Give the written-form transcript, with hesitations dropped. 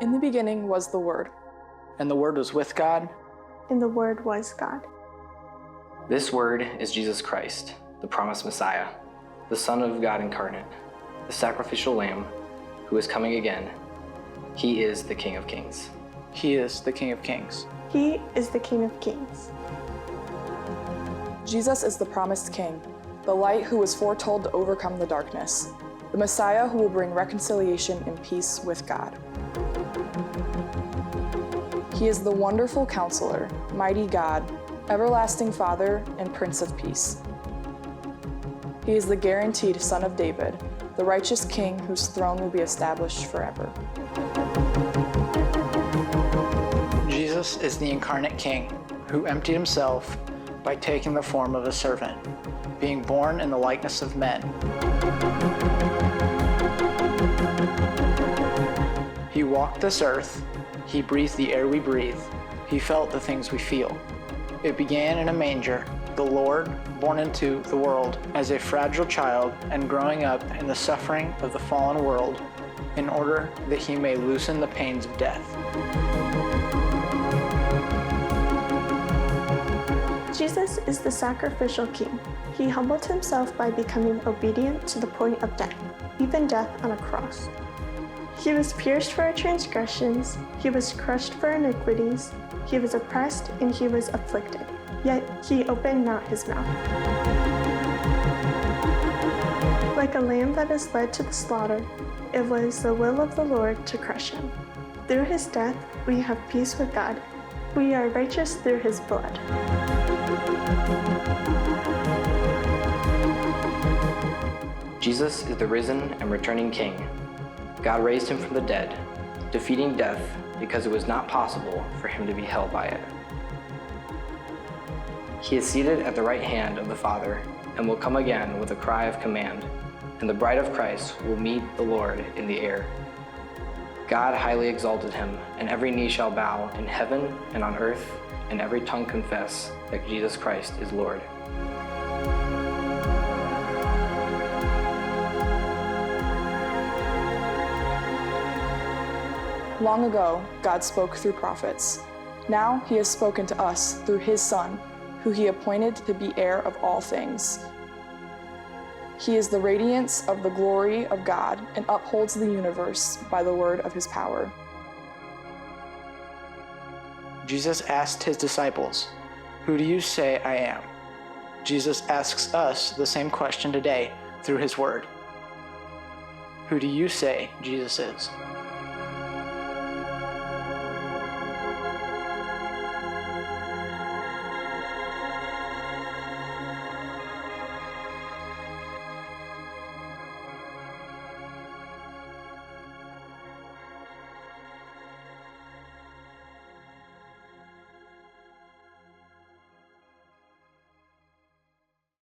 In the beginning was the Word, and the Word was with God, and the Word was God. This Word is Jesus Christ, the promised Messiah, the Son of God incarnate, the sacrificial Lamb who is coming again. He is the King of Kings. He is the King of Kings. He is the King of Kings. Jesus is the promised King, the light who was foretold to overcome the darkness, the Messiah who will bring reconciliation and peace with God. He is the wonderful Counselor, mighty God, everlasting Father, and Prince of Peace. He is the guaranteed Son of David, the righteous King whose throne will be established forever. Jesus is the incarnate King who emptied himself by taking the form of a servant, being born in the likeness of men. He walked this earth, he breathed the air we breathe, he felt the things we feel. It began in a manger, the Lord born into the world as a fragile child and growing up in the suffering of the fallen world in order that he may loosen the pains of death. Jesus is the sacrificial King. He humbled himself by becoming obedient to the point of death, even death on a cross. He was pierced for our transgressions, he was crushed for our iniquities, he was oppressed and he was afflicted, yet he opened not his mouth. Like a lamb that is led to the slaughter, it was the will of the Lord to crush him. Through his death, we have peace with God. We are righteous through his blood. Jesus is the risen and returning King. God raised him from the dead, defeating death because it was not possible for him to be held by it. He is seated at the right hand of the Father and will come again with a cry of command, and the bride of Christ will meet the Lord in the air. God highly exalted him, and every knee shall bow in heaven and on earth, and every tongue confess that Jesus Christ is Lord. Long ago, God spoke through prophets. Now he has spoken to us through his Son, who he appointed to be heir of all things. He is the radiance of the glory of God and upholds the universe by the word of his power. Jesus asked his disciples, "Who do you say I am?" Jesus asks us the same question today through his word. Who do you say Jesus is?